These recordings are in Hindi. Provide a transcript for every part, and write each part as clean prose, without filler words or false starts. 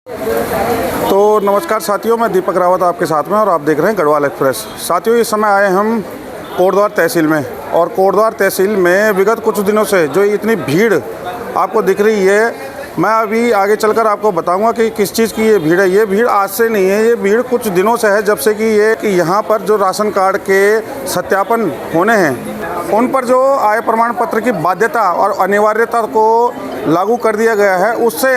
तो नमस्कार साथियों, मैं दीपक रावत आपके साथ में और आप देख रहे हैं गढ़वाल एक्सप्रेस। साथियों, इस समय आए हम कोटद्वार तहसील में और कोटद्वार तहसील में विगत कुछ दिनों से जो इतनी भीड़ आपको दिख रही है, मैं अभी आगे चलकर आपको बताऊंगा कि किस चीज़ की ये भीड़ है। ये भीड़ आज से नहीं है, ये भीड़ कुछ दिनों से है, जब से कि यहाँ पर जो राशन कार्ड के सत्यापन होने हैं उन पर जो आय प्रमाण पत्र की बाध्यता और अनिवार्यता को लागू कर दिया गया है, उससे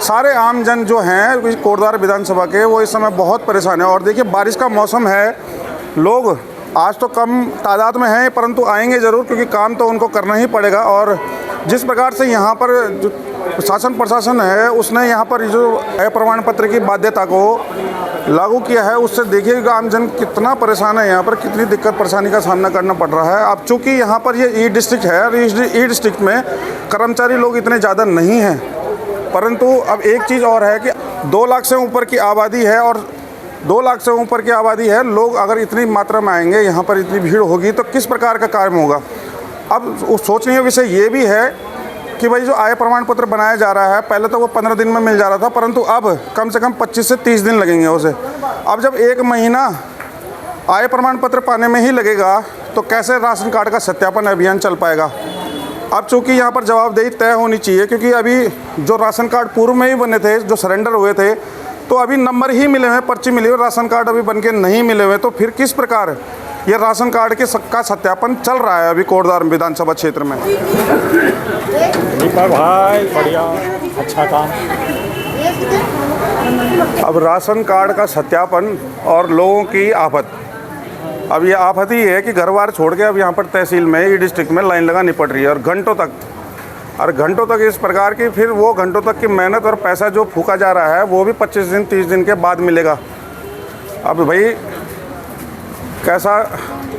सारे आम जन जो हैं कोटद्वार विधानसभा के, वो इस समय बहुत परेशान है। और देखिए, बारिश का मौसम है, लोग आज तो कम तादाद में हैं परंतु आएंगे ज़रूर, क्योंकि काम तो उनको करना ही पड़ेगा। और जिस प्रकार से यहाँ पर जो शासन प्रशासन है उसने यहाँ पर जो आय प्रमाण पत्र की बाध्यता को लागू किया है, उससे देखिएगा आम जन कितना परेशान है, यहाँ पर कितनी दिक्कत परेशानी का सामना करना पड़ रहा है। अब चूँकि यहाँ पर ये ई डिस्ट्रिक्ट है और ई डिस्ट्रिक्ट में कर्मचारी लोग इतने ज़्यादा नहीं हैं, परंतु अब एक चीज़ और है कि 2 लाख से ऊपर की आबादी है और 2 लाख से ऊपर की आबादी है। लोग अगर इतनी मात्रा में आएंगे, यहाँ पर इतनी भीड़ होगी तो किस प्रकार का कार्य होगा। अब सोचने का विषय ये भी है कि भाई जो आय प्रमाण पत्र बनाया जा रहा है, पहले तो वो 15 दिन में मिल जा रहा था, परंतु अब कम से कम 25 से 30 दिन लगेंगे उसे। अब जब 1 महीना आय प्रमाण पत्र पाने में ही लगेगा तो कैसे राशन कार्ड का सत्यापन अभियान चल पाएगा। अब चूँकि यहाँ पर जवाबदेही तय होनी चाहिए, क्योंकि अभी जो राशन कार्ड पूर्व में ही बने थे, जो सरेंडर हुए थे, तो अभी नंबर ही मिले हुए, पर्ची मिली हुई, राशन कार्ड अभी बनके नहीं मिले हुए, तो फिर किस प्रकार ये राशन कार्ड के का सत्यापन चल रहा है अभी कोटद्वार विधानसभा क्षेत्र में। दीपक भाई बढ़िया, अच्छा काम। अब राशन कार्ड का सत्यापन और लोगों की आफत, अब ये आफत ही है कि घर बार छोड़ के अब यहाँ पर तहसील में ई डिस्ट्रिक्ट में लाइन लगानी पड़ रही है और घंटों तक इस प्रकार की, फिर वो घंटों तक की मेहनत और पैसा जो फूका जा रहा है वो भी 25 दिन 30 दिन के बाद मिलेगा। अब भाई कैसा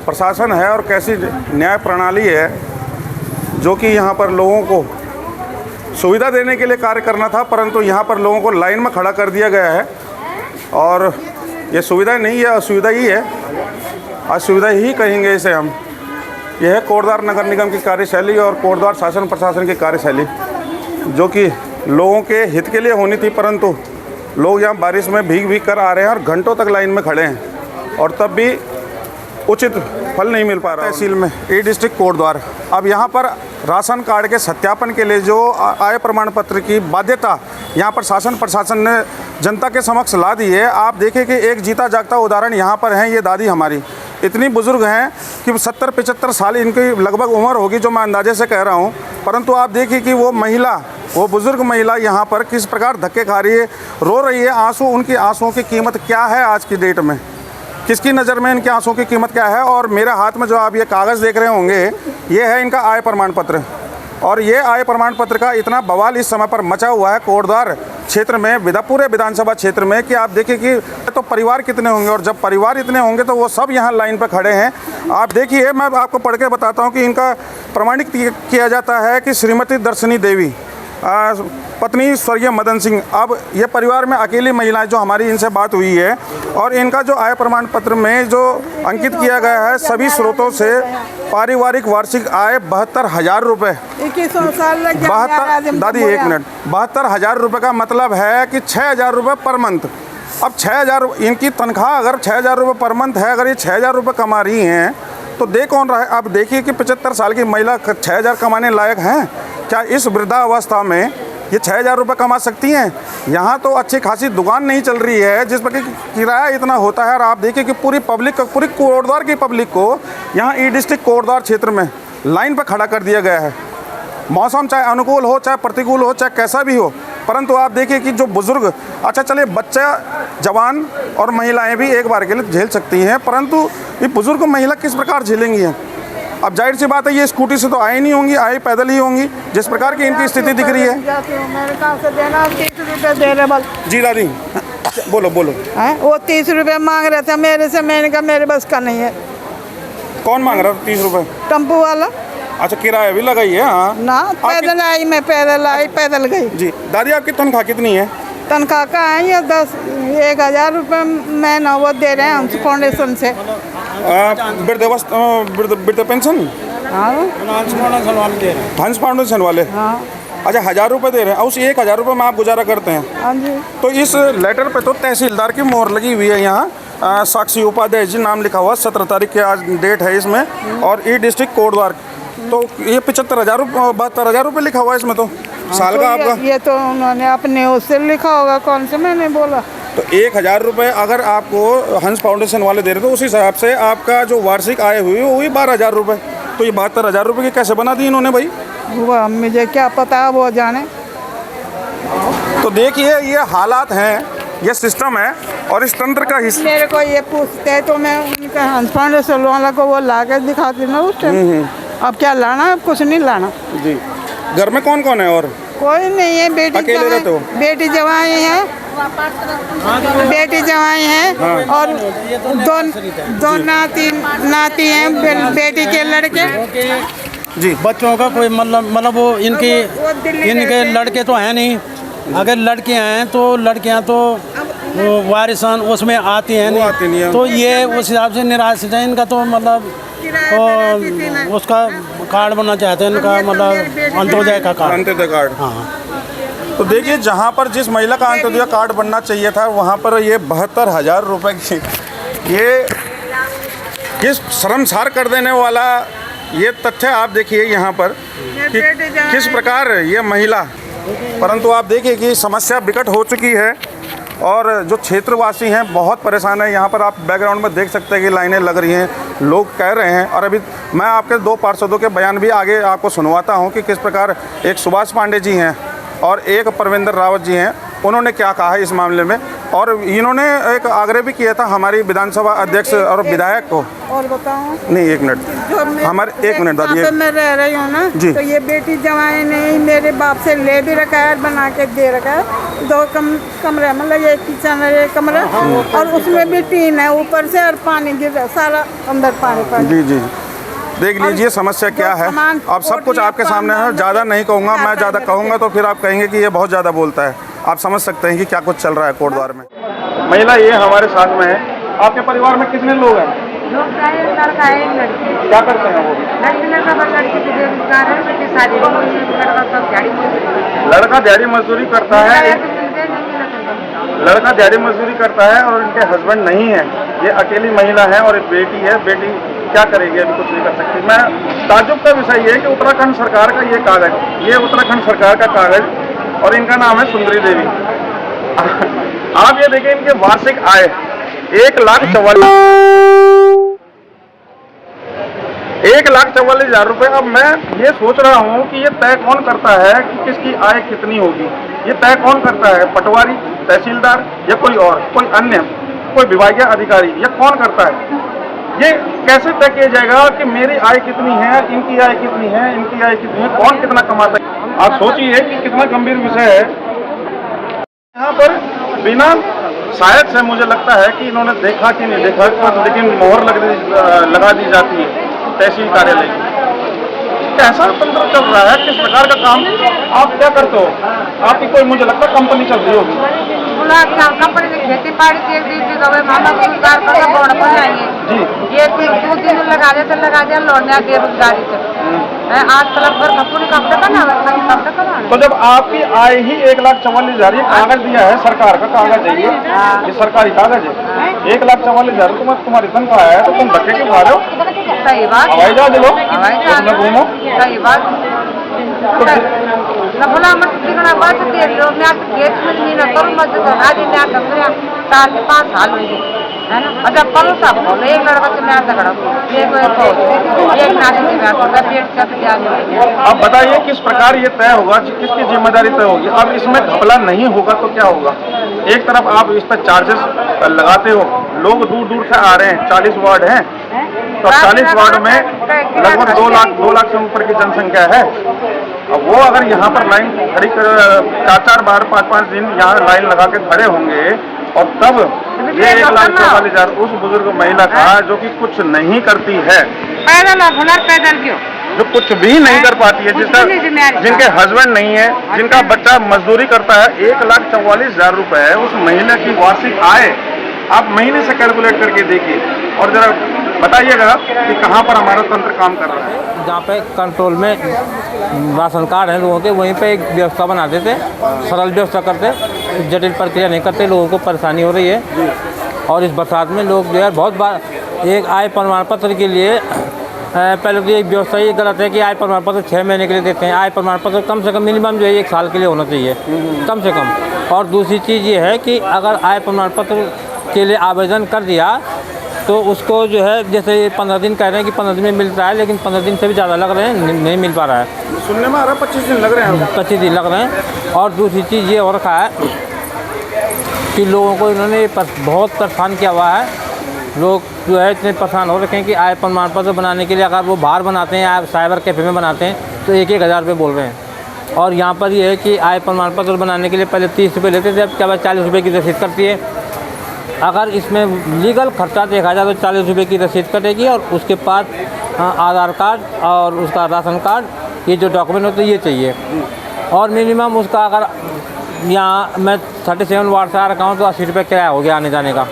प्रशासन है और कैसी न्याय प्रणाली है जो कि यहाँ पर लोगों को सुविधा देने के लिए कार्य करना था, परंतु यहाँ पर लोगों को लाइन में खड़ा कर दिया गया है। और ये सुविधा नहीं है, असुविधा ही है, असुविधा ही कहेंगे इसे हम। यह है कोटद्वार नगर निगम की कार्यशैली और कोटद्वार शासन प्रशासन की कार्यशैली, जो कि लोगों के हित के लिए होनी थी, परंतु लोग यहाँ बारिश में भीग कर आ रहे हैं और घंटों तक लाइन में खड़े हैं और तब भी उचित फल नहीं मिल पा रहा तहसील में ई डिस्ट्रिक्ट कोटद्वार। अब यहाँ पर राशन कार्ड के सत्यापन के लिए जो आय प्रमाण पत्र की बाध्यता यहाँ पर शासन प्रशासन ने जनता के समक्ष ला दी है। आप देखिए कि एक जीता जागता उदाहरण यहाँ पर है, ये दादी हमारी इतनी बुज़ुर्ग हैं कि 70-75 साल इनकी लगभग उम्र होगी, जो मैं अंदाजे से कह रहा हूँ, परंतु आप देखिए कि वो बुज़ुर्ग महिला यहाँ पर किस प्रकार धक्के खा रही है, रो रही है। आंसू, उनकी आंसुओं की कीमत क्या है आज की डेट में, किसकी नज़र में इनके आंसुओं की कीमत क्या है। और मेरे हाथ में जो आप ये कागज़ देख रहे होंगे, ये है इनका आय प्रमाण पत्र। और ये आय प्रमाण पत्र का इतना बवाल इस समय पर मचा हुआ है कोटद्वार क्षेत्र में, पूरे विधानसभा क्षेत्र में, कि आप देखिए कि तो परिवार कितने होंगे, और जब परिवार इतने होंगे तो वो सब यहाँ लाइन पर खड़े हैं। आप देखिए, मैं आपको पढ़ के बताता हूँ कि इनका प्रमाणित किया जाता है कि श्रीमती दर्शनी देवी, पत्नी स्वर्गीय मदन सिंह। अब ये परिवार में अकेली महिलाएं जो हमारी इनसे बात हुई है, और इनका जो आय प्रमाण पत्र में जो अंकित किया गया है सभी स्रोतों से, पारिवारिक वार्षिक आय 72,000 रुपये। 72, दादी 1 मिनट, 72,000 रुपये का मतलब है कि 6,000 रुपये पर मंथ। अब 6,000 इनकी तनख्वाह अगर 6,000 रुपये पर मंथ है, अगर ये 6,000 रुपये कमा रही हैं तो दे कौन रहा है। अब देखिए कि 75 साल की महिला 6,000 कमाने लायक हैं क्या? इस वृद्धावस्था में ये 6,000 रुपये कमा सकती हैं? यहाँ तो अच्छी खासी दुकान नहीं चल रही है जिस पर कि किराया इतना होता है। और आप देखिए कि पूरी पब्लिक, पूरी कोटद्वार की पब्लिक को यहाँ ई डिस्ट्रिक्ट कोटद्वार क्षेत्र में लाइन पर खड़ा कर दिया गया है। मौसम चाहे अनुकूल हो, चाहे प्रतिकूल हो, चाहे कैसा भी हो, परंतु आप देखिए कि जो बुज़ुर्ग, अच्छा चलिए बच्चा, जवान और महिलाएं भी एक बार के लिए झेल सकती हैं, परंतु ये बुज़ुर्ग महिला किस प्रकार झेलेंगी हैं। अब जाहिर सी बात है, ये स्कूटी से तो आई नहीं होंगी, आई पैदल ही होंगी, जिस प्रकार की इनकी स्थिति दिख रही है। जी दादी, बोलो। वो 30 रुपये मांग रहे थे मेरे से, मैंने कहा मेरे बस का नहीं है। कौन मांग रहा है 30 रुपये? टेम्पो वाला। अच्छा, किराया भी लगाई है? हाँ ना, पैदल आई, मैं पैदल गई। जी दादी, आपकी तनख्वाह कितनी है? तनख्वाह का है ये 1,000 रुपये महीना वो दे रहे हैं हम फाउंडेशन से। वृद्ध पेंशन? हाँ, हंस फाउंडेशन वाले। हाँ। अच्छा 1000 रुपये दे रहे हैं, उस 1000 रुपये में आप गुजारा करते हैं। हाँ जी। तो इस लेटर पे तो तहसीलदार की मोहर लगी हुई है यहाँ, साक्षी उपाध्याय जी नाम लिखा हुआ, 17 तारीख की आज डेट है इसमें, और ई डिस्ट्रिक्ट कोटद्वार। तो ये 72,000 रुपये लिखा हुआ है इसमें तो साल तो का आपका। ये तो उन्होंने अपने उससे लिखा होगा, कौन से मैंने बोला। तो 1000 रुपये अगर आपको हंस फाउंडेशन वाले दे रहे तो उस हिसाब से आपका जो वार्षिक आय हुई वो हुई 12,000 रुपये। तो ये 72,000 रुपये की कैसे बना दी इन्होंने भाई? वो मुझे क्या पता, वो जाने। तो देखिए ये हालात हैं, ये सिस्टम है और इस तंत्र का हिस्सा। मेरे को ये पूछते हैं तो मैं उनका हंस फाउंडेशन वाला को वो ला के दिखाती ना उस टाइम। अब क्या लाना है, कुछ नहीं लाना जी। घर में कौन कौन है और? कोई नहीं है, बेटी अकेले रहते हो? बेटी जवाई है, बेटी जवाई है, हाँ। और दो नाती हैं, बेटी के लड़के। जी। बच्चों का कोई मतलब वो इनके लड़के तो हैं नहीं। अगर लड़कियां हैं तो लड़कियां तो वो वारिसान उसमें आती हैं वो आती नहीं है। तो ये उस हिसाब से निराश है इनका। तो मतलब तो उसका कार्ड बनना चाहते हैं इनका, मतलब अंत्योदय का कार्ड। अंत्योदय कार्ड। हाँ। तो देखिए जहाँ पर जिस महिला का अंत्योदय कार्ड बनना चाहिए था वहाँ पर ये 72,000 रुपये की ये शर्मसार कर देने वाला ये तथ्य आप देखिए यहाँ पर कि किस प्रकार ये महिला। परंतु आप देखिए कि समस्या विकट हो चुकी है और जो क्षेत्रवासी हैं बहुत परेशान है। यहाँ पर आप बैकग्राउंड में देख सकते हैं कि लाइनें लग रही हैं, लोग कह रहे हैं। और अभी मैं आपके 2 पार्षदों के बयान भी आगे आपको सुनवाता हूँ कि किस प्रकार एक सुभाष पांडे जी हैं और एक परविंदर रावत जी हैं, उन्होंने क्या कहा है इस मामले में। और इन्होंने एक आग्रह भी किया था हमारी विधानसभा अध्यक्ष और विधायक को। और बताऊँ नहीं 1 मिनट हमारे 1 मिनट दादी। मैं रह रही हूँ ना जी। तो ये बेटी जवाई नहीं मेरे बाप से ले भी रखा है, बना के दे रखा है। 2 कमरे, मतलब एक किचन है, एक कमरा, और उसमें भी टीन है ऊपर से, और पानी गिर रहा सारा अंदर पानी। जी जी देख लीजिए समस्या क्या है। अब सब कुछ आपके सामने है, ज़्यादा नहीं कहूँगा मैं, ज़्यादा कहूँगा तो फिर आप कहेंगे कि ये बहुत ज़्यादा बोलता है। आप समझ सकते हैं कि क्या कुछ चल रहा है कोटद्वार में। महिला ये हमारे साथ में है। आपके परिवार में कितने लोग हैं? लड़का है, लड़की। क्या करते हैं वो? लड़की तो बेरोजगार है, उसकी शादी हो गई, लड़का सब दिहाड़ी मजदूरी। लड़का दिहाड़ी मजदूरी करता है, लड़का दिहाड़ी मजदूरी करता है और उनके हस्बैंड नहीं है। ये अकेली महिला है और एक बेटी है। बेटी क्या करेगी, अभी कुछ नहीं कर सकती। मैं ताज्जुब का विषय ये है कि उत्तराखंड सरकार का ये कागज, ये उत्तराखंड सरकार का कागज और इनका नाम है सुंदरी देवी। आप ये देखें इनके वार्षिक आय 1,44,000 रुपये। अब मैं ये सोच रहा हूँ कि ये तय कौन करता है कि किसकी आय कितनी होगी? ये तय कौन करता है? पटवारी, तहसीलदार या कोई और, कोई अन्य, कोई विभागीय अधिकारी, या कौन करता है? ये कैसे तय किया जाएगा कि मेरी आय कितनी है, इनकी आय कितनी है, इनकी आय कितनी है, कौन कितना कमाता है? आप सोचिए कि कितना गंभीर विषय है। यहाँ पर बिना शायद से मुझे लगता है कि इन्होंने देखा कि नहीं देखा, लेकिन मोहर लगा दी जाती है तहसील कार्यालय की। कैसा तंत्र चल रहा है, किस प्रकार का काम आप क्या करते हो? आपकी कोई मुझे लगता है कंपनी चल रही होगी। कंपनी से खेती बाड़ी के मामा को रोजगार करना बोर्ड पर जाएंगे जी। ये 2 दिन लगा दे लौटने बेरोजगारी से। आज तलब भर कपूरी कब तक ना कब तक। तो जब आपकी आय ही 1,44,000, ये कागज दिया है सरकार का कागज है, ये सरकारी कागज है। 1,44,000 तुम्हारी तनख्वाह है तो तुम धक्के क्यों खा रहे हो? सही बात। हवाई जहाज लो, घूमो। सही बात। बोला मत तिगड़ा बात दे लो, मैं खेत में नहीं ना करूँ, मत तो आदि मैं डबरा 4 से 5 साल हुए है ना। अच्छा करो सब बोलो, एक लड़का से मैं झगड़ा, एक नाती से मैं पेट चक जाने। अब बताइए किस प्रकार ये तय होगा, किसकी जिम्मेदारी तय होगी? अब इसमें घपला नहीं होगा तो क्या होगा? एक तरफ आप इस पर चार्जेस लगाते हो, लोग दूर दूर से आ रहे हैं, 40 वार्ड हैं, तो 40 वार्ड में लगभग 2 लाख से ऊपर की जनसंख्या है। अब वो अगर यहाँ पर लाइन खड़ी कर 4-4 बार 5-5 दिन यहाँ लाइन लगा के खड़े होंगे और तब ये 1,44,000 उस बुजुर्ग महिला का जो कि कुछ नहीं करती है, पैदल क्यों, जो कुछ भी नहीं कर पाती है, जिनके हस्बैंड नहीं है, जिनका बच्चा मजदूरी करता है, 1,44,000 रुपये उस महीने की वार्षिक आय आप महीने से कैलकुलेट करके देखिए। और जरा बताइएगा कि कहाँ पर हमारा तंत्र काम कर रहा है। जहाँ पे कंट्रोल में राशन कार्ड हैं लोगों के, वहीं पे एक व्यवस्था बना देते, सरल व्यवस्था करते, जटिल प्रक्रिया नहीं करते, लोगों को परेशानी हो रही है। और इस बरसात में लोग जो है बहुत बार एक आय प्रमाण पत्र के लिए पहले तो एक व्यवस्था ये गलत है कि आय प्रमाण पत्र 6 महीने के लिए देते हैं। आय प्रमाण पत्र कम से कम मिनिमम जो है 1 साल के लिए होना चाहिए, कम से कम। और दूसरी चीज़ ये है कि अगर आय प्रमाण पत्र के लिए आवेदन कर दिया तो उसको जो है, जैसे 15 दिन कह रहे हैं कि 15 दिन में मिल रहा है, लेकिन 15 दिन से भी ज़्यादा लग रहे हैं, नहीं मिल पा रहा है। सुनने में आ रहा है 25 दिन लग रहे हैं। 25 दिन लग रहे हैं। और दूसरी चीज़ ये हो रखा है कि लोगों को इन्होंने बहुत परेशान किया हुआ है। लोग जो है इतने परेशान हो रखे हैं कि आय प्रमाण पत्र बनाने के लिए अगर वो बाहर बनाते हैं या साइबर कैफ़े में बनाते हैं तो 1-1 हज़ार रुपये बोल रहे हैं। और यहाँ पर ये है कि आय प्रमाण पत्र बनाने के लिए पहले 30 रुपये लेते थे, अब क्या बात 40 रुपये की रसीद करती है। अगर इसमें लीगल खर्चा देखा जाए तो 40 रुपये की रसीद कटेगी और उसके बाद आधार कार्ड और उसका राशन कार्ड, ये जो डॉक्यूमेंट होते हैं ये चाहिए। और मिनिमम उसका अगर यहाँ मैं 37 वार्ड से आ रखा हूँ तो 80 रुपये किराया हो गया आने जाने का।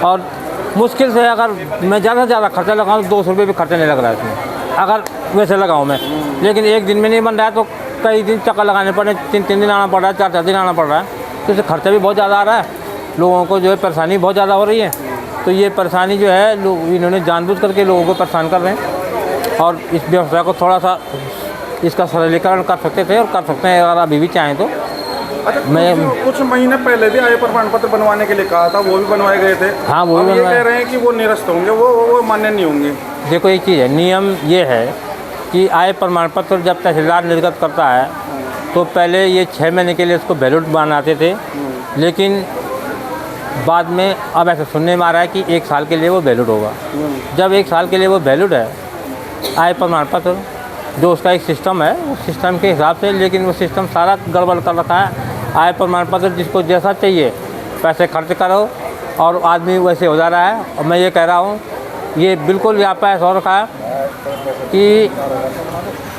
और मुश्किल से अगर मैं ज़्यादा से ज़्यादा खर्चा लगाऊँ तो 200 रुपये भी खर्चा नहीं लग रहा है इसमें, अगर वैसे लगाऊँ मैं। लेकिन एक दिन में नहीं बन रहा है तो कई दिन चक्कर लगाने पड़ रहे हैं, 3 दिन आना पड़ रहा है, 4 दिन आना पड़ रहा है, तो इससे खर्चा भी बहुत ज़्यादा आ रहा है। लोगों को जो है परेशानी बहुत ज़्यादा हो रही है। तो ये परेशानी जो है लोग इन्होंने जानबूझ करके लोगों को परेशान कर रहे हैं। और इस व्यवस्था को थोड़ा सा इसका सरलीकरण कर सकते थे और कर सकते हैं अगर अभी भी चाहें तो। अच्छा, कुछ महीने पहले भी आय प्रमाण पत्र बनवाने के लिए कहा था, वो भी बनवाए गए थे। हाँ, वो भी ये कह रहे हैं कि वो निरस्त होंगे, वो मान्य नहीं होंगे। देखो एक चीज़ है, नियम ये है कि आय प्रमाण पत्र जब तहसीलदार निर्गत करता है तो पहले ये 6 महीने के लिए इसको वैलिड बनाते थे, लेकिन बाद में अब ऐसा सुनने में आ रहा है कि 1 साल के लिए वो वैलिड होगा। जब 1 साल के लिए वो वैलिड है आय प्रमाण पत्र, जो उसका एक सिस्टम है उस सिस्टम के हिसाब से, लेकिन वो सिस्टम सारा गड़बड़ कर रखा है। आय प्रमाण पत्र जिसको जैसा चाहिए पैसे खर्च करो और आदमी वैसे हो जा रहा है। और मैं ये कह रहा हूँ ये बिल्कुल यहाँ पर ऐसा हो रखा है कि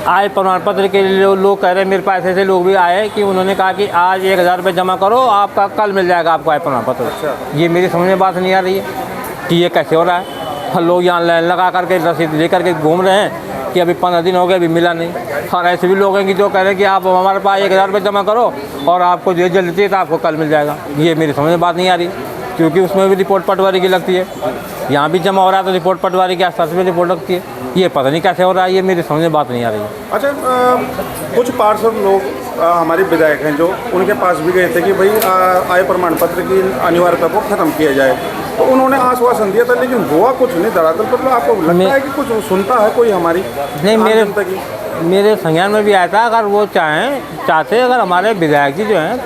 आय प्रमाण पत्र के लिए लोग कह रहे हैं, मेरे पास ऐसे लोग भी आए कि उन्होंने कहा कि आज 1000 रुपये जमा करो, आपका कल मिल जाएगा आपको आय प्रमाण पत्र। ये मेरी समझ में बात नहीं आ रही है कि ये कैसे हो रहा है। लोग यहाँ लाइन लगा करके रसीद लेकर के घूम रहे हैं कि अभी 15 दिन हो गए अभी मिला नहीं। और ऐसे भी लोग हैं कि जो कह रहे हैं कि आप हमारे पास 1000 रुपये जमा करो और आपको जो जल्दी चाहिए तो आपको कल मिल जाएगा। ये मेरी समझ में बात नहीं आ रही, क्योंकि उसमें भी रिपोर्ट पटवारी की लगती है। यहाँ भी जमा हो रहा है तो रिपोर्ट पटवारी के आसपास में रिपोर्ट लगती है। ये पता नहीं कैसे हो रहा है, ये मेरी समझ में बात नहीं आ रही है। अच्छा, कुछ पार्षद लोग हमारे विधायक हैं जो उनके पास भी गए थे कि भाई आय प्रमाण पत्र की अनिवार्यता को ख़त्म किया जाए, तो उन्होंने आश्वासन दिया था, लेकिन हुआ कुछ नहीं धरातल पर। आपको लगता है कि कुछ सुनता है कोई हमारी? नहीं, मेरे संज्ञान में भी आया था। अगर वो चाहते अगर हमारे विधायक जी जो हैं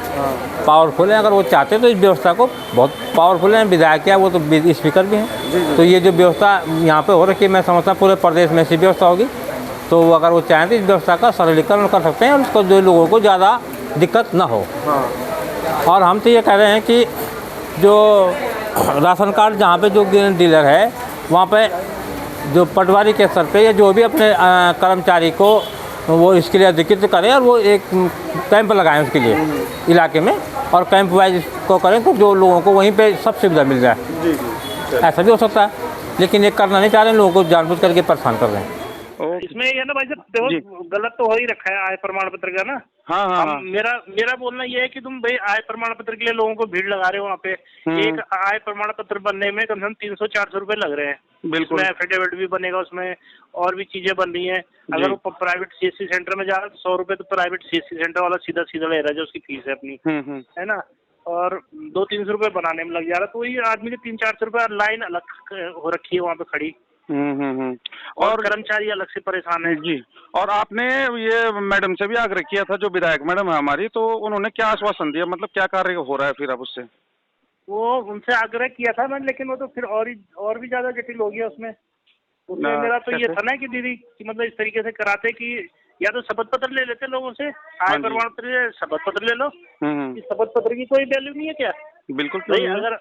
पावरफुल हैं, अगर वो चाहते तो इस व्यवस्था को, बहुत पावरफुल हैं विधायक, क्या वो तो स्पीकर भी हैं। तो ये जो व्यवस्था यहाँ पे हो रखी है, मैं समझता पूरे प्रदेश में ऐसी व्यवस्था होगी, तो अगर वो चाहें तो इस व्यवस्था का सरलीकरण कर सकते हैं और उसको जो लोगों को ज़्यादा दिक्कत ना हो। और हम तो ये कह रहे हैं कि जो राशन कार्ड जहाँ पे जो डीलर है वहाँ पे जो पटवारी के स्तर पे या जो भी अपने कर्मचारी को वो इसके लिए अधिकृत करें और वो एक कैंप लगाएं उसके लिए इलाके में, और कैंप वाइज को करें तो जो लोगों को वहीं पे सब सुविधा मिल जाए। ऐसा भी हो सकता है, लेकिन ये करना नहीं चाह रहे हैं, लोगों को जानबूझ करके परेशान कर रहे हैं। इसमें ये ना भाई साहब, देखो गलत तो हो ही रखा है आय प्रमाण पत्र का ना। हाँ। मेरा बोलना ये है कि तुम भाई आय प्रमाण पत्र के लिए लोगों को भीड़ लगा रहे हो। वहाँ पे एक आय प्रमाण पत्र बनने में कम से कम 300-400 रुपए लग रहे हैं। बिल्कुल, एफिडेविट भी बनेगा उसमें और भी चीजें बन रही हैं। अगर वो प्राइवेट सीएससी सेंटर में जा रहा है तो 100 रुपए तो प्राइवेट सीएससी सेंटर वाला सीधा ले रहा है, जो उसकी फीस है अपनी, है ना। और 200-300 रुपए बनाने में लग जा रहा है, तो ये आदमी के 300-400 रुपए लाइन अलग हो रखी है वहाँ पे खड़ी। और कर्मचारी अलग से परेशान है जी। और आपने ये मैडम से भी आग्रह किया था, जो विधायक मैडम है हमारी, तो उन्होंने क्या आश्वासन दिया, मतलब क्या कार्य हो रहा है फिर अब उससे? वो उनसे आग्रह किया था मैंने, लेकिन वो तो फिर और भी ज्यादा जटिल हो गया उसमें। मेरा तो ये था ना कि दीदी कि मतलब इस तरीके से कराते कि या तो शपथ पत्र ले लेते लोगों से, आय प्रमाण पत्र शपथ पत्र ले लो। इस शपथ पत्र की कोई वैल्यू नहीं है क्या? बिल्कुल नहीं। अगर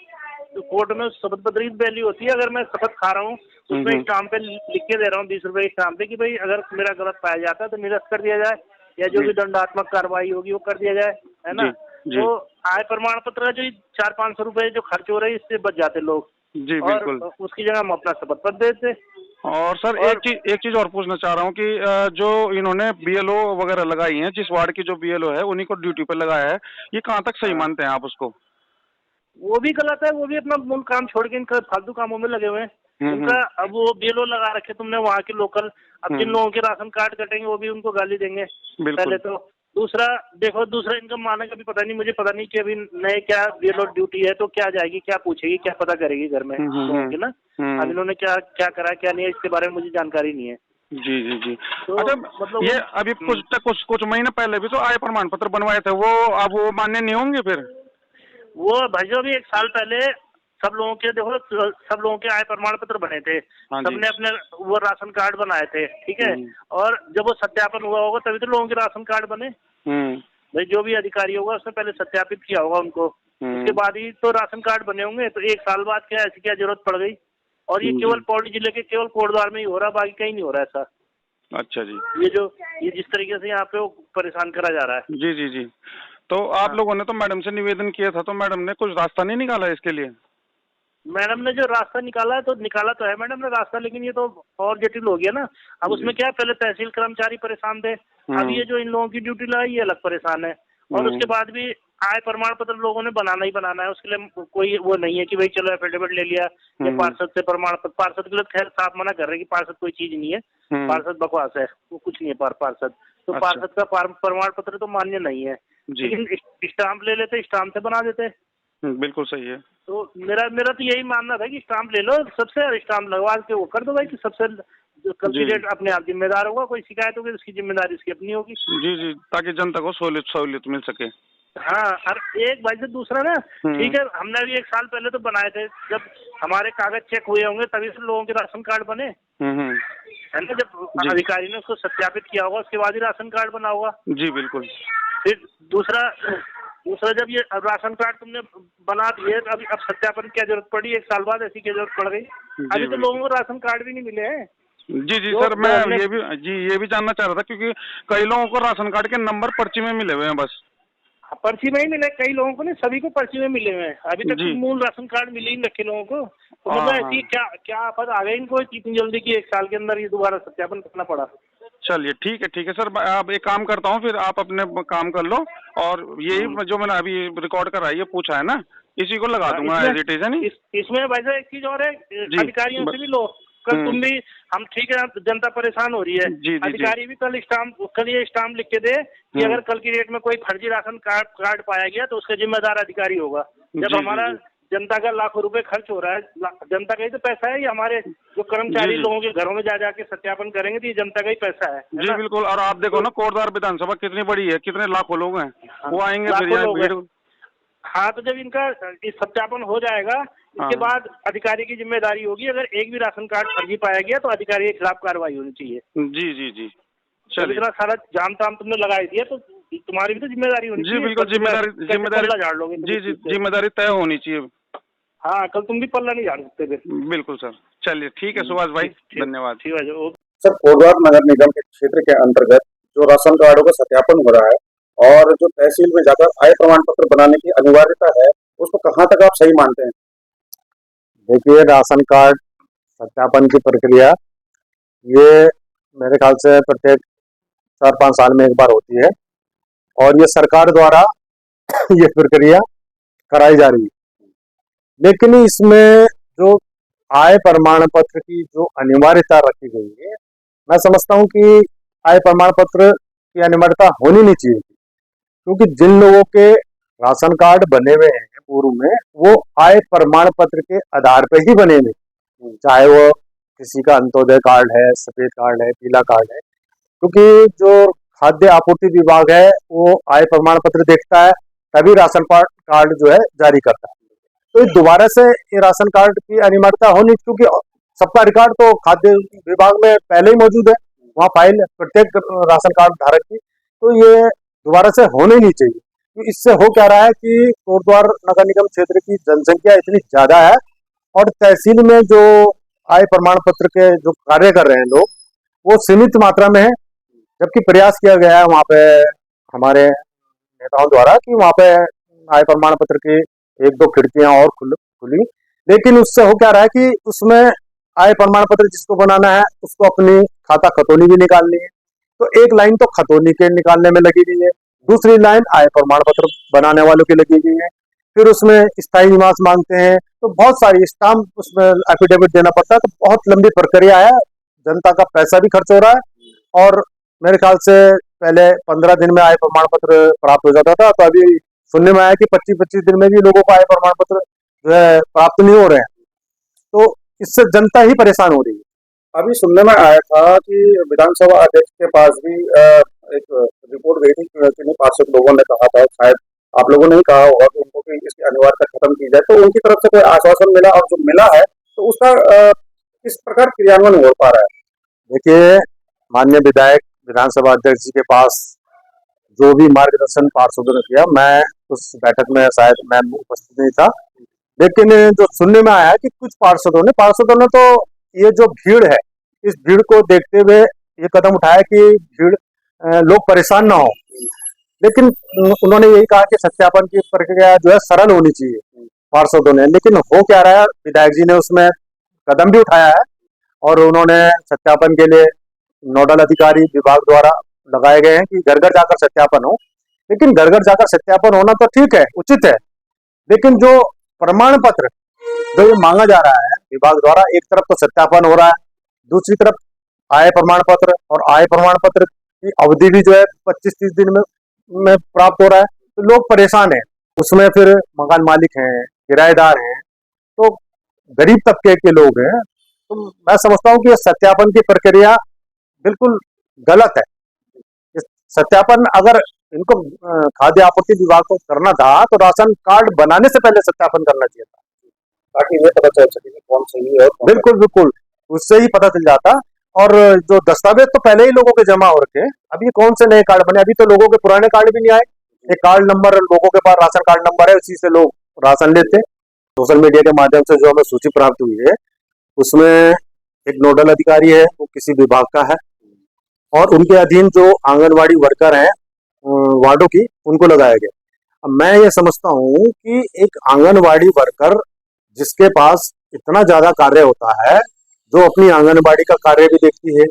कोर्ट में शपथ पत्र की वैल्यू होती है, अगर मैं शपथ खा रहा हूँ उसमें स्टाम्प पे लिख के दे रहा हूँ 20 रुपए के स्टाम्प पे कि भाई अगर मेरा गलत पाया जाता है तो निरस्त कर दिया जाए, या जो भी दंडात्मक कार्रवाई होगी वो कर दिया जाए, है ना। तो आय प्रमाण पत्र का जो 400-500 रुपए जो खर्च हो रहे हैं इससे बच जाते लोग। जी और बिल्कुल। उसकी जगह हम अपना शपथ पत्र देते। और सर एक चीज और पूछना चाह रहा हूँ कि जो इन्होंने बीएलओ वगैरह लगाई हैं, जिस वार्ड की जो बीएलओ है उन्हीं को ड्यूटी पे लगाया है, ये कहाँ तक सही मानते हैं आप उसको? वो भी गलत है, वो भी अपना मूल काम छोड़ के इनका फालतू कामों में लगे हुए हैं। उनका अब वो बीएलओ लगा रखे तुमने वहाँ के लोकल, अब जिन लोगों के राशन कार्ड कटेंगे वो भी उनको गाली देंगे पहले तो। दूसरा देखो, दूसरा इनका माने का भी पता नहीं, मुझे पता नहीं कि अभी नए क्या बीएलओ ड्यूटी है तो क्या जाएगी, क्या पूछेगी, क्या पता करेगी घर में लोगों की ना। अब इन्होंने क्या क्या करा क्या नहीं है इसके बारे में मुझे जानकारी नहीं है। जी जी जी। तो अच्छा, मतलब ये अभी कुछ महीने पहले भी तो आय प्रमाण पत्र बनवाए थे, वो अब वो मान्य नहीं होंगे फिर? वो भाई जो भी एक साल पहले सब लोगों के देखो, सब लोगों के आय प्रमाण पत्र बने थे, सबने अपने वो राशन कार्ड बनाए थे, ठीक है। और जब वो सत्यापन हुआ होगा तभी तो लोगों के राशन कार्ड बने। भाई जो भी अधिकारी होगा उसने पहले सत्यापित किया होगा उनको, उसके बाद ही तो राशन कार्ड बने होंगे। तो एक साल बाद क्या ऐसी क्या जरूरत पड़ गई? और ये केवल पौड़ी जिले के केवल कोटद्वार में ही हो रहा, बाकी कहीं नहीं हो रहा ऐसा। अच्छा जी। ये जिस तरीके से यहाँ पे वो परेशान करा जा रहा है। जी जी जी। तो आप लोगों ने तो मैडम से निवेदन किया था, तो मैडम ने कुछ रास्ता नहीं निकाला इसके लिए? मैडम ने जो रास्ता निकाला है तो निकाला तो है मैडम ने रास्ता, लेकिन ये तो और जटिल हो गया ना। अब उसमें क्या, पहले तहसील कर्मचारी परेशान थे, अब ये जो इन लोगों की ड्यूटी लगाई ये अलग परेशान है। और उसके बाद भी आय प्रमाण पत्र लोगों ने बनाना ही बनाना है, उसके लिए कोई वो नहीं है कि भाई चलो एफिडेविट ले लिया या पार्षद से प्रमाण पत्र। पार्षद के लिए खैर साफ मना कर रहे हैं कि पार्षद कोई चीज नहीं है, पार्षद बकवास है, वो कुछ नहीं है पार्षद। तो पार्षद का प्रमाण पत्र तो मान्य नहीं है, लेकिन स्टाम्प ले लेते, स्टाम्प से बना देते। बिल्कुल सही है। तो मेरा तो यही मानना था कि स्टाम्प ले लो, सबसे स्टाम्प लगवा के वो कर दो भाई, कि सबसे कैंडिडेट अपने आप जिम्मेदार होगा, कोई शिकायत होगी उसकी जिम्मेदारी उसकी अपनी होगी। जी जी, ताकि जनता को सहूलियत मिल सके। हाँ, और एक भाई से दूसरा ना, ठीक है हमने अभी एक साल पहले तो बनाए थे, जब हमारे कागज चेक हुए होंगे तभी से लोगों के राशन कार्ड बने है ना। जब अधिकारी ने उसको सत्यापित किया होगा उसके बाद ही राशन कार्ड बना होगा। जी बिल्कुल। फिर दूसरा जब ये राशन कार्ड तुमने बना दिए तो अब सत्यापन की क्या जरूरत पड़ी? एक साल बाद ऐसी क्या जरूरत पड़ गई? अभी तो लोगों को राशन कार्ड भी नहीं मिले हैं। जी जी सर, मैं ये भी जानना चाह रहा था, क्योंकि कई लोगों को राशन कार्ड के नंबर पर्ची में मिले हुए हैं बस। पर्ची में ही मिले कई लोगों को, नहीं सभी को पर्ची में मिले हुए हैं, अभी तक मूल राशन कार्ड मिले ही नहीं रखे लोगों को। तो मतलब ऐसी क्या आफत आ गई इनको इतनी जल्दी की एक साल के अंदर ये दोबारा सत्यापन करना पड़ा। चलिए ठीक है सर, आप एक काम करता हूँ, फिर आप अपने काम कर लो, और यही जो मैंने अभी रिकॉर्ड करा ये पूछा है ना, इसी को लगा दूंगा एज इट इज, है नहीं? इसमें वैसे एक चीज और है, अधिकारियों से भी लो, कल तुम भी, हम ठीक है जनता परेशान हो रही है, अधिकारी भी कल ये स्टाम्प लिख के दे कि अगर कल की डेट में कोई फर्जी राशन कार्ड पाया गया तो उसका जिम्मेदार अधिकारी होगा। जब हमारा जनता का लाखों रुपए खर्च हो रहा है, जनता का ही तो पैसा है, ये हमारे जो कर्मचारी लोगों के घरों में जा जाके सत्यापन करेंगे तो ये जनता का ही पैसा है। जी बिल्कुल। और आप देखो ना, कोटद्वार विधानसभा कितनी बड़ी है, कितने लाखों लोग हैं, वो आएंगे फिर। हाँ, तो जब इनका सत्यापन हो जाएगा इसके बाद अधिकारी की जिम्मेदारी होगी, अगर एक भी राशन कार्ड फर्जी पाया गया तो अधिकारी के खिलाफ कार्रवाई होनी चाहिए। जी जी जी। चलिए, इतना सारा जाम ताम तुमने लगा दिया तो तुम्हारी भी तो जिम्मेदारी होनी चाहिए। जी बिल्कुल, जिम्मेदारी झाड़ लोगे। जी जिम्मेदारी तय होनी चाहिए। हाँ, कल तुम भी पल्ला नहीं झाड़ सकते फिर। बिल्कुल सर। चलिए ठीक है सुभाष भाई, धन्यवाद। ठीक है सर, कोटद्वार नगर निगम के क्षेत्र के अंतर्गत जो राशन कार्डों का सत्यापन हो रहा है और जो तहसील में जाकर आय प्रमाण पत्र बनाने की अनिवार्यता है, उसको कहाँ तक आप सही मानते हैं? देखिए, राशन कार्ड सत्यापन की प्रक्रिया ये मेरे ख्याल से प्रत्येक 4-5 साल में एक बार होती है, और ये सरकार द्वारा ये प्रक्रिया कराई जा रही है। लेकिन इसमें जो आय प्रमाण पत्र की जो अनिवार्यता रखी गई है, मैं समझता हूं कि आय प्रमाण पत्र की अनिवार्यता होनी नहीं चाहिए, क्योंकि जिन लोगों के राशन कार्ड बने हुए हैं पूर्व में, वो आय प्रमाण पत्र के आधार पर ही बने हुए, चाहे वो किसी का अंत्योदय कार्ड है, सफेद कार्ड है, पीला कार्ड है, क्योंकि जो खाद्य आपूर्ति विभाग है वो आय प्रमाण पत्र देखता है, तभी राशन कार्ड जो है जारी करता है। तो दोबारा से ये राशन कार्ड की अनिवार्यता होनी, क्योंकि सबका रिकॉर्ड तो खाद्य विभाग में पहले ही मौजूद है, वहाँ फाइल प्रत्येक राशन कार्ड धारक की, तो ये दोबारा से होने नहीं चाहिए। तो इससे हो क्या रहा है कि कोटद्वार नगर निगम क्षेत्र की जनसंख्या इतनी ज्यादा है और तहसील में जो आय प्रमाण पत्र के जो कार्य कर रहे हैं लोग, वो सीमित मात्रा में है, जबकि प्रयास किया गया है वहाँ पे हमारे नेताओं द्वारा कि वहाँ पे आय प्रमाण पत्र की 1-2 खिड़कियां और खुली, लेकिन उससे हो क्या रहा है कि उसमें आय प्रमाण पत्र जिसको बनाना है उसको अपनी खाता खतौनी भी निकालनी है, तो एक लाइन तो खतौनी के निकालने में लगी हुई है, दूसरी लाइन आय प्रमाण पत्र बनाने वालों की लगी हुई है, फिर उसमें स्थायी निवास मांगते हैं, तो बहुत सारी स्टाम्प उसमें एफिडेविट देना पड़ता है, तो बहुत लंबी प्रक्रिया है, जनता का पैसा भी खर्च हो रहा है। और मेरे ख्याल से पहले 15 दिन में आय प्रमाण पत्र प्राप्त हो जाता था, तो अभी सुनने में आया कि 25-25 दिन में भी लोगों को आय प्रमाण पत्र जो है प्राप्त नहीं हो रहे हैं, तो इससे जनता ही परेशान हो रही है। अभी सुनने में आया था कि विधानसभा अध्यक्ष के पास भी एक रिपोर्ट गई थी, किन्हीं पार्षद लोगों ने कहा था, शायद आप लोगों ने ही कहा होगा कि उनको कि इसकी अनिवार्यता खत्म की जाए, तो उनकी तरफ से कोई आश्वासन मिला, और जो मिला है तो उसका किस प्रकार क्रियान्वयन हो पा रहा है? देखिए, माननीय विधायक विधानसभा अध्यक्ष जी के पास जो भी मार्गदर्शन पार्षदों ने किया, मैं उस बैठक में शायद मैं उपस्थित नहीं था, लेकिन जो सुनने में आया कि कुछ पार्षदों ने तो ये जो भीड़ है, इस भीड़ को देखते हुए ये कदम उठाया कि भीड़ लोग परेशान ना हो, लेकिन उन्होंने यही कहा कि सत्यापन की प्रक्रिया जो है सरल होनी चाहिए पार्षदों ने। लेकिन हो क्या रहा है, विधायक जी ने उसमें कदम भी उठाया है और उन्होंने सत्यापन के लिए नोडल अधिकारी विभाग द्वारा लगाए गए हैं कि घर घर जाकर सत्यापन हो। लेकिन घर घर जाकर सत्यापन होना तो ठीक है, उचित है, लेकिन जो प्रमाण पत्र जो ये मांगा जा रहा है विभाग द्वारा, एक तरफ तो सत्यापन हो रहा है, दूसरी तरफ आय प्रमाण पत्र, और आय प्रमाण पत्र की अवधि भी जो है 25-30 दिन में प्राप्त हो रहा है, तो लोग परेशान हैं। उसमें फिर मकान मालिक हैं, किराएदार हैं, तो गरीब तबके के लोग हैं, तो मैं समझता हूँ कि सत्यापन की प्रक्रिया बिल्कुल गलत है। इस सत्यापन अगर इनको खाद्य आपूर्ति विभाग को करना था तो राशन कार्ड बनाने से पहले सत्यापन करना चाहिए था, ताकि ये पता चल सके कि कौन सही है। बिल्कुल बिल्कुल, उससे ही पता चल जाता। और जो दस्तावेज तो पहले ही लोगों के जमा हो रखे, अभी कौन से नए कार्ड बने, अभी तो लोगों के पुराने कार्ड भी नहीं आए। एक कार्ड नंबर लोगों के पास, राशन कार्ड नंबर है, उसी से लोग राशन लेते। सोशल मीडिया के माध्यम से जो हमें सूची प्राप्त हुई है उसमें एक नोडल अधिकारी है, वो किसी विभाग का है, और उनके अधीन जो आंगनवाड़ी वर्कर हैं वार्डों की, उनको लगाया गया। अब मैं ये समझता हूँ कि एक आंगनवाड़ी वर्कर जिसके पास इतना ज्यादा कार्य होता है, जो अपनी आंगनबाड़ी का कार्य भी देखती है,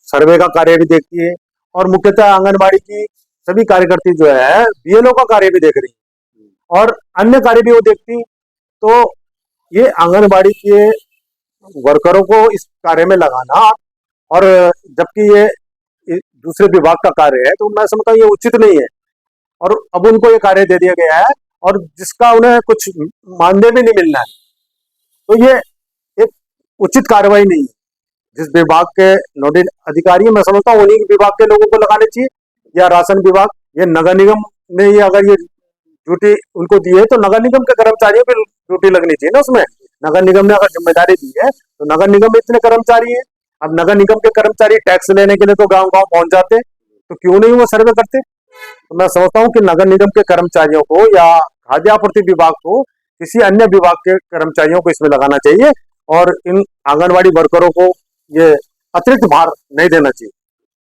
सर्वे का कार्य भी देखती है, और मुख्यतः आंगनबाड़ी की सभी कार्यकर्ती जो है बीएलओ का कार्य भी देख रही है और अन्य कार्य भी वो देखती, तो ये आंगनबाड़ी के वर्करों को इस कार्य में लगाना, और जबकि ये दूसरे विभाग का कार्य है, तो मैं समझता हूँ ये उचित नहीं है। और अब उनको ये कार्य दे दिया गया है और जिसका उन्हें कुछ मानदेय भी नहीं मिलना है, तो ये एक उचित कार्रवाई नहीं है। जिस विभाग के नोडल अधिकारी, मैं समझता हूँ उन्हीं विभाग के लोगों को लगाने चाहिए, या राशन विभाग, ये नगर निगम ने ये अगर ये ड्यूटी उनको दी है तो नगर निगम के कर्मचारियों की ड्यूटी लगनी चाहिए ना उसमें। नगर निगम ने अगर जिम्मेदारी दी है तो नगर निगम में इतने कर्मचारी हैं, अब नगर निगम के कर्मचारी टैक्स लेने के लिए तो गांव गांव पहुंच जाते, तो क्यों नहीं वो सर्वे करते। तो मैं समझता हूँ कि नगर निगम के कर्मचारियों को या खाद्य आपूर्ति विभाग को किसी अन्य विभाग के कर्मचारियों को इसमें लगाना चाहिए, और इन आंगनवाड़ी वर्करों को ये अतिरिक्त भार नहीं देना चाहिए।